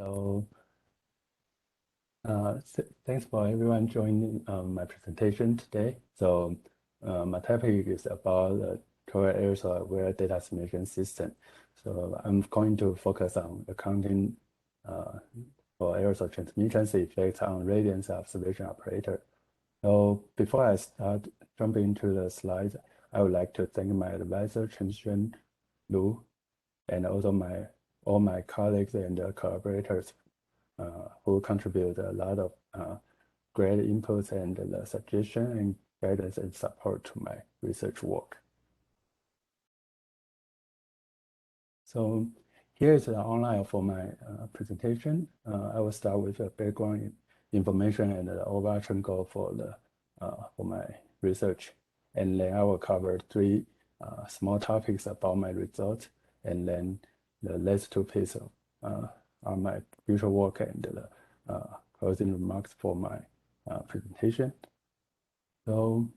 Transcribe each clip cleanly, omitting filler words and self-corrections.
So thanks for everyone joining my presentation today. So my topic is about the aerosol-aware data assimilation system. So I'm going to focus on accounting for aerosol transmittance effects on radiance observation operator. So before I start jumping into the slides, I would like to thank my advisor, Chen Lu, and also all my colleagues and collaborators who contribute a lot of great inputs and the suggestion and guidance and support to my research work. So here is the outline for my presentation. I will start with the background information and the overarching goal for my research, and then I will cover three small topics about my results, and then the last two pieces on my future work and the closing remarks for my presentation. So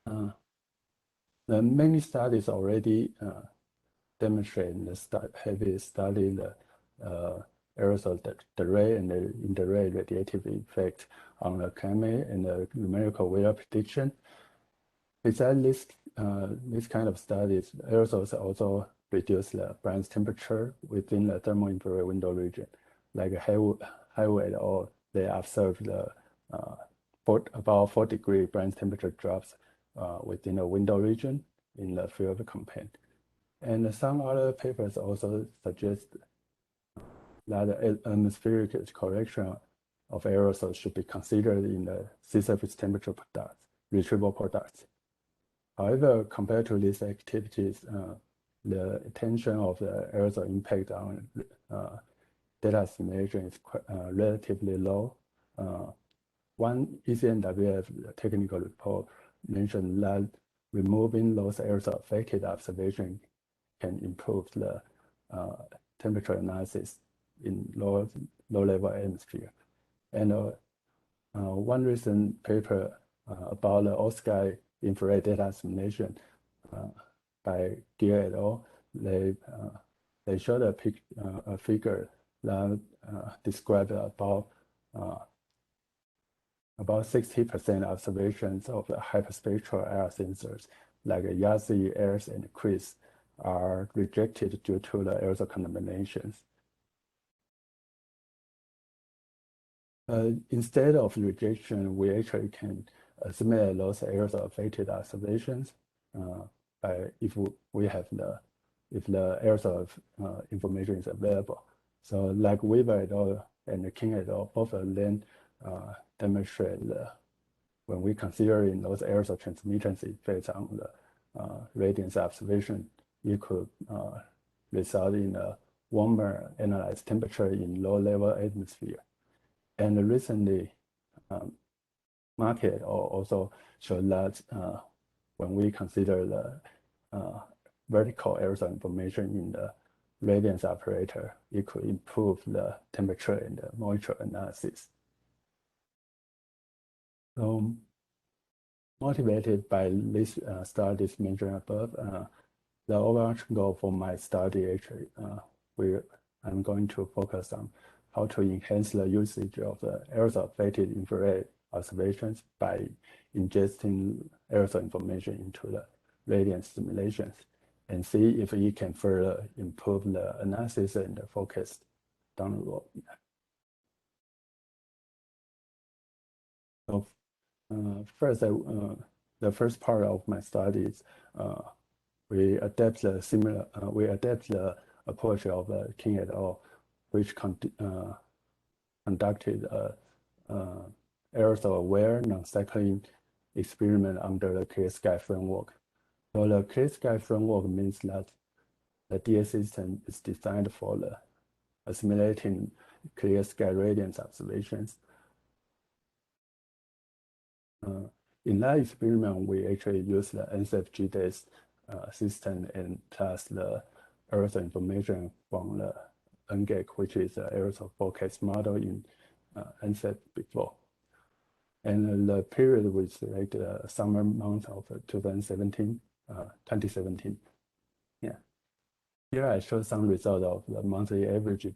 the many studies already demonstrate the heavy study the aerosol direct and the indirect radiative effect on the climate and the numerical weather prediction. Besides this kind of studies, aerosols also reduce the Brand's temperature within the thermal infrared window region. Like Shih-Wei et al., they observed the about 4-degree Brand's temperature drops within the window region in the field campaign. And some other papers also suggest that atmospheric correction of aerosols should be considered in the sea surface temperature products, retrieval products. However, compared to these activities, the attention of the aerosol impact on data assimilation is relatively low. One ECNWF technical report mentioned that removing those aerosol-affected observations can improve the temperature analysis in low-level atmosphere. And one recent paper about the all-sky infrared data assimilation by Gear et al., they showed a figure that described about 60% observations of the hyperspectral air sensors like Yasi, AIRS, and QUIS are rejected due to the aerosol contaminations. Instead of rejection, we actually can assimilate those aerosol-affected observations if the aerosol information is available. So like Weaver et al. And King et al., both of them demonstrate when we considering those aerosol transmittance effects on the radiance observation, it could result in a warmer analyzed temperature in low-level atmosphere. And recently, Market also showed that when we consider the vertical aerosol information in the radiance operator, it could improve the temperature and the moisture analysis. So, motivated by these studies mentioned above, the overarching goal for my study actually, I'm going to focus on how to enhance the usage of the aerosol-affected infrared observations by ingesting aerosol information into the radiance simulations and see if it can further improve the analysis and the focus down the road. So first, the first part of my studies, we adapt the approach of King et al., which conducted aerosol-aware non-cycling experiment under the clear sky framework. So the clear sky framework means that the DA system is designed for the assimilating clear sky radiance observations. In that experiment, we actually use the NCF-GDAS system and plus the aerosol information from the NGAC, which is the aerosol forecast model in NCF before. And the period was like the summer month of 2017. Yeah. Here I show some result of the monthly average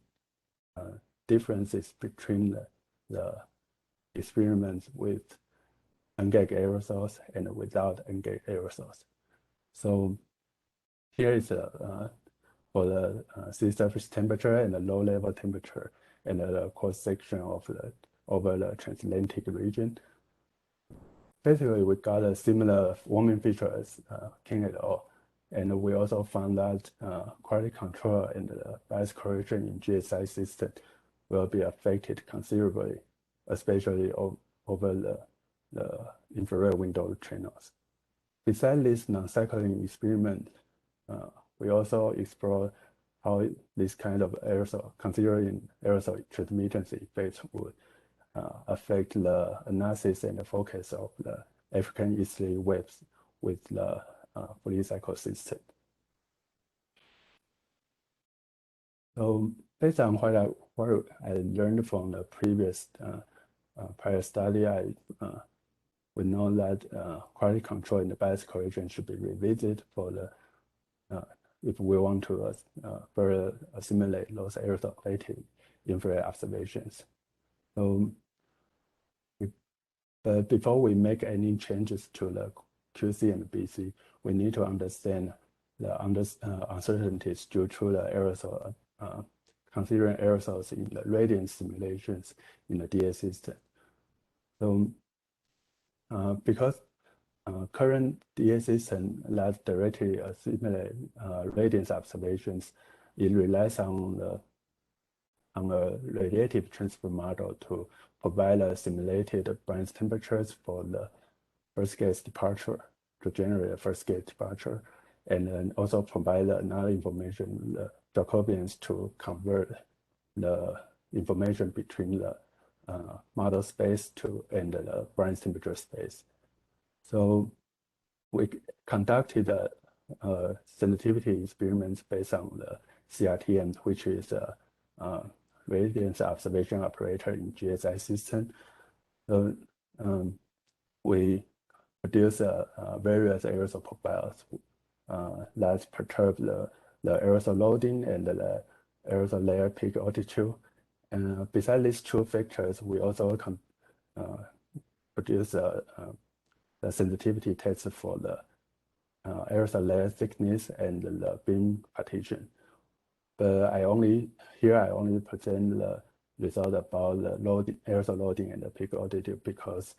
differences between the experiments with ungagged aerosols and without ungagged aerosols. So here is for the sea surface temperature and the low level temperature and the cross section of the over the transatlantic region. Basically, we got a similar warming feature as King et al. And we also found that quality control and the bias correction in GSI system will be affected considerably, especially over the infrared window channels. Besides this non-cycling experiment, we also explore how this kind of aerosol, considering aerosol transmittance effects, would affect the analysis and the focus of the African ISDA waves with the fully cycle system. So based on what I learned from the previous prior study, we know that quality control and the bias correction should be revisited for the if we want to further assimilate those aerosol-related infrared observations. So, but before we make any changes to the QC and BC, we need to understand the uncertainties due to the aerosol, considering aerosols in the radiance simulations in the DA system. So, because current DA system that directly assimilate radiance observations, it relies on a radiative transfer model to provide a simulated Brand's temperatures for the first gas departure, to generate a first gas departure, and then also provide another information, the Jacobians, to convert the information between the model space and the Brand's temperature space. So we conducted sensitivity experiments based on the CRTM, which is a radiance observation operator in GSI system. So we produce various aerosol profiles that perturb the aerosol loading and the aerosol layer peak altitude. And besides these two factors, we also produce the sensitivity test for the aerosol layer thickness and the beam partition. But I only present the result about the aerosol loading and the peak altitude because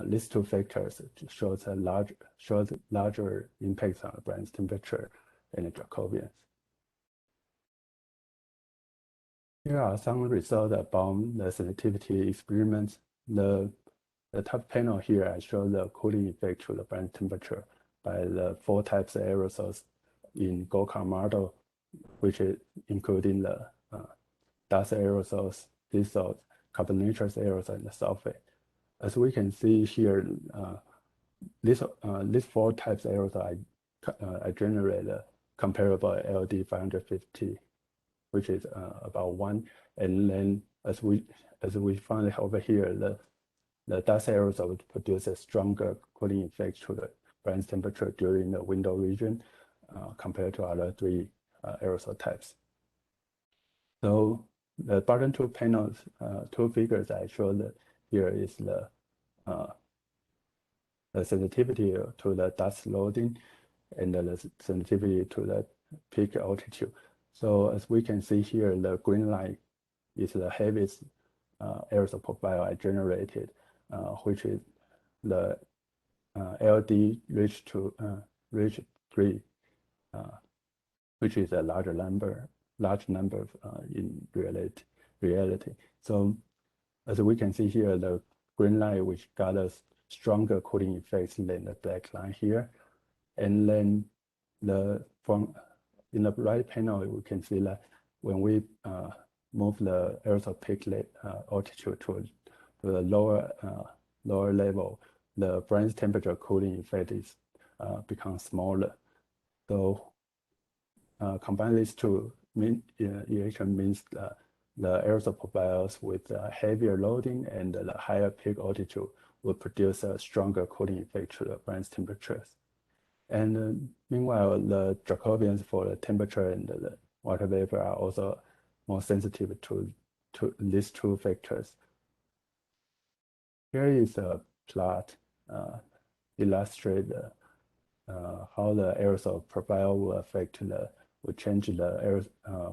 these two factors shows larger impacts on the Brand's temperature and the Jacobians. Here are some results about the sensitivity experiments. The top panel here, I show the cooling effect to the Brand's temperature by the 4 types of aerosols in GOCAR model, which is including the dust aerosols, dissols, carbonaceous aerosols, and the sulfate. As we can see here, these 4 types of aerosol I generate a comparable LD 550, which is about 1. And then as we find over here, the dust aerosol produce a stronger cooling effect to the Brand's temperature during the window region compared to other 3 aerosol types. So the bottom 2 panels, 2 figures I showed here is the sensitivity to the dust loading and the sensitivity to the peak altitude. So as we can see here, the green line is the heaviest aerosol profile I generated, which is the LD reached 3, which is a large number in reality. So as we can see here, the green line which got us stronger cooling effects than the black line here, and then in the right panel we can see that when we move the aerosol peak altitude to the lower level, the Brand's temperature cooling effect is becomes smaller. So combine these two reaction means the aerosol profiles with heavier loading and the higher peak altitude will produce a stronger cooling effect to the Brand's temperatures. And meanwhile, the Jacobians for the temperature and the water vapor are also more sensitive to these two factors. Here is a plot illustrate how the aerosol profile will change the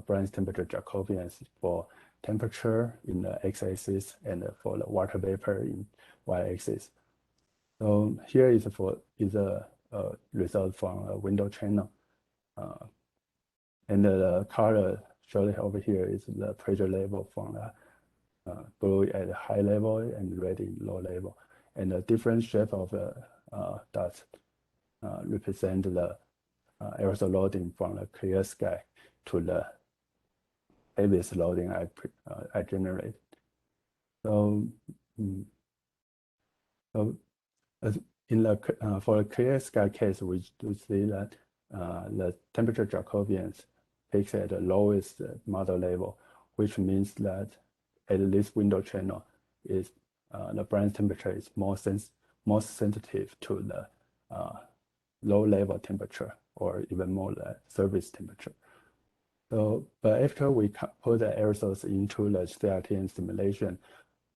Brand's temperature Jacobians for temperature in the x-axis and for the water vapor in y-axis. So here is a result from a window channel, and the color shown over here is the pressure level from blue at high level and red in low level, and the different shape of the dots represent the aerosol loading from the clear sky to the heaviest loading I generate. So, as in the for the clear sky case, we do see that the temperature Jacobians peaks at the lowest model level, which means that at this window channel is the Brand's temperature is most sensitive to the low level temperature, or even more the surface temperature. So, but after we put the aerosols into the CRTN simulation,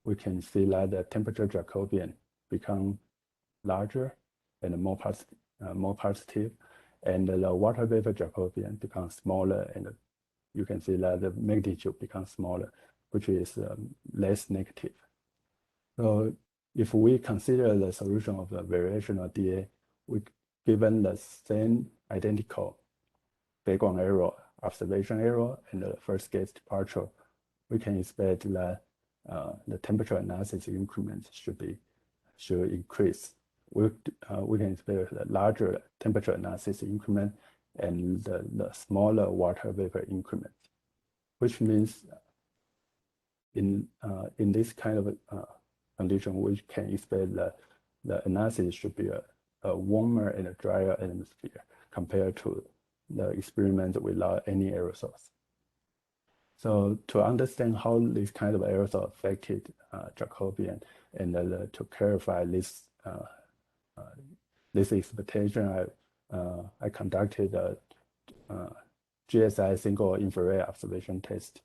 we can see that the temperature Jacobian become larger and more positive, and the water vapor Jacobian becomes smaller, and you can see that the magnitude becomes smaller, which is less negative. So if we consider the solution of the variational DA, given the same identical background error, observation error, and the first gauge departure, we can expect that the temperature analysis increments should increase. We can expect the larger temperature analysis increment and the smaller water vapor increment, which means in this kind of condition, we can expect that the analysis should be a warmer and a drier atmosphere compared to the experiment without any aerosols. So to understand how this kind of aerosol affected Jacobian, and to clarify this expectation, I conducted a GSI single infrared observation test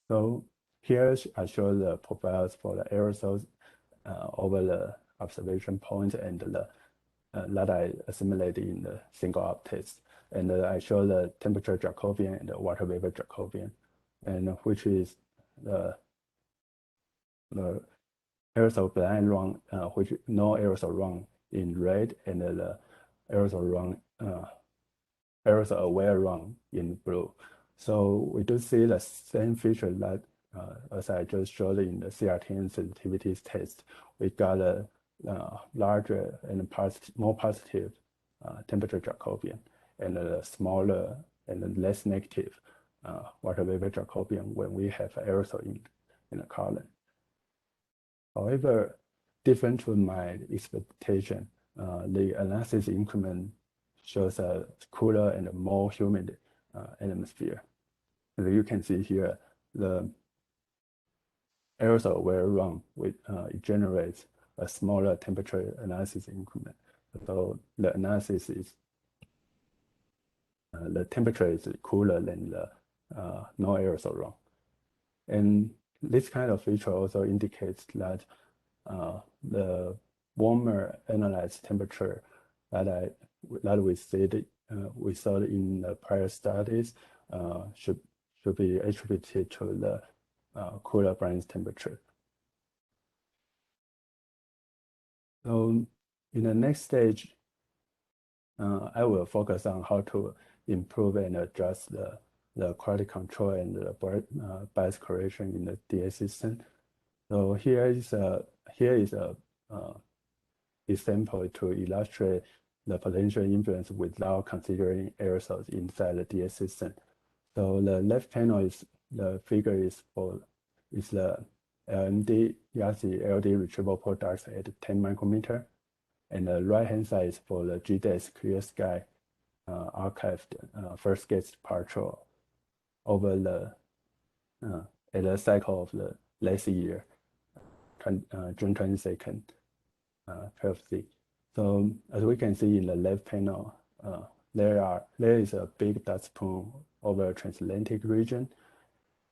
so here I show the profiles for the aerosols over the observation point and that I assimilated in the single op test. And I show the temperature Jacobian and the water vapor Jacobian, and which is the aerosol blind run, which no aerosol run in red, and the aerosol-aware run in blue. So we do see the same feature that as I just showed in the CRTN sensitivities test. We got a larger and more positive temperature Jacobian, and a smaller and less negative water vapor Jacobian when we have aerosol in the column. However, different to my expectation, the analysis increment shows a cooler and more humid atmosphere. And you can see here the aerosol-aware run it generates a smaller temperature analysis increment. So the analysis is the temperature is cooler than the no aerosol run. And this kind of feature also indicates that the warmer analyzed temperature that we saw in the prior studies should be attributed to the cooler Brand's temperature. So in the next stage, I will focus on how to improve and adjust the quality control and the bias correction in the DA system. So here is a example to illustrate the potential influence without considering aerosols inside the DA system. So the left panel is the figure is the LMD YASI LD retrieval products at 10 micrometer, and the right hand side is for the GDES clear sky archived first gauge departure over the at the cycle of the last year, June 22nd, 12C. So as we can see in the left panel, there is a big dust plume over transatlantic region.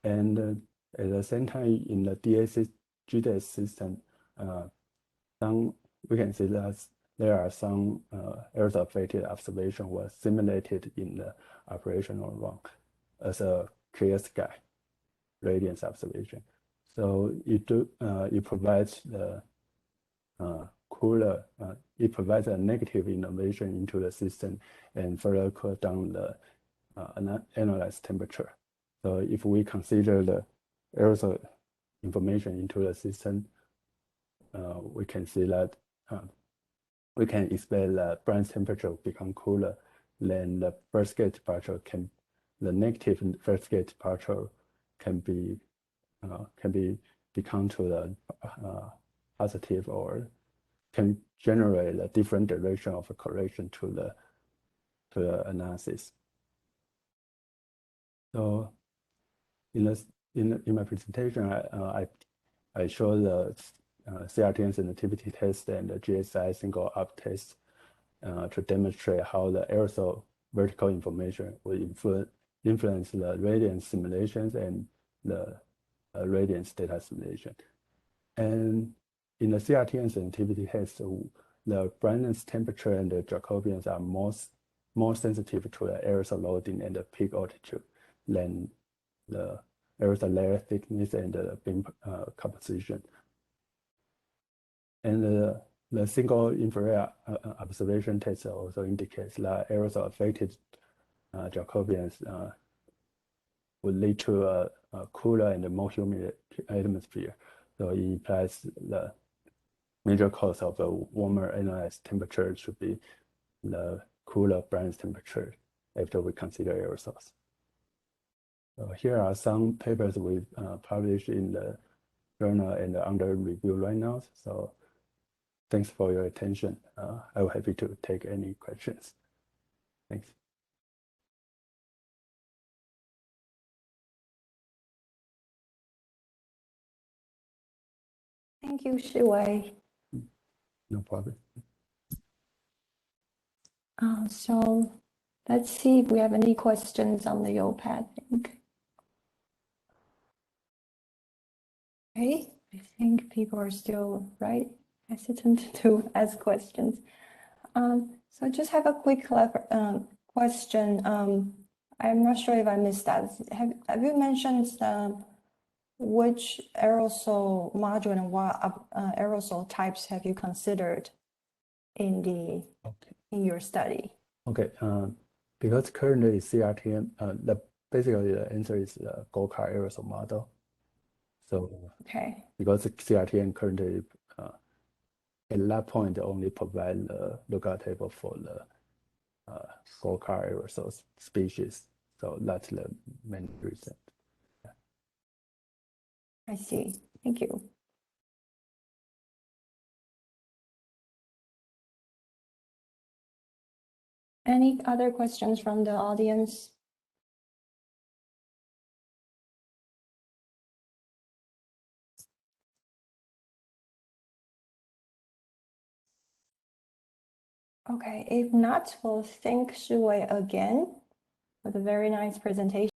And at the same time, in the GDAS system, we can see that there are some aerosol-affected observation was simulated in the operational run as a clear sky radiance observation. So it provides the cooler, it provides a negative innovation into the system and further cool down the analyzed temperature. So if we consider the aerosol information into the system, we can see that we can expect the Brand's temperature become cooler, then the first gate departure the negative first gate departure can become to the positive, or can generate a different direction of a correction to the analysis. So in my presentation, I show the CRTN sensitivity test and the GSI single up test to demonstrate how the aerosol vertical information will influence the radiance simulations and the radiance data simulation. And in the CRTN sensitivity test, the brightness, temperature, and the Jacobians are more sensitive to the aerosol loading and the peak altitude than the aerosol layer thickness and the beam composition. And the single infrared observation test also indicates that aerosol affected Jacobians would lead to a cooler and more humid atmosphere. So it implies the major cause of the warmer analyzed temperature should be the cooler brightness temperature after we consider aerosols. So here are some papers we published in the journal and under review right now. So thanks for your attention. I'm happy to take any questions. Thanks. Thank you, Shih-Wei. No problem. So let's see if we have any questions on the OPAD link. Okay, I think people are still hesitant to ask questions. So I just have a quick question. I'm not sure if I missed that. Have you mentioned which aerosol module and what aerosol types have you considered in your study? Okay, because currently CRTN, basically the answer is the Gold Car aerosol model. So okay, because CRTN currently at that point only provide the lookout table for the Gold Car aerosol species. So that's the main reason. Yeah. I see. Thank you. Any other questions from the audience? Okay, if not, we'll thank Shih-Wei again for the very nice presentation.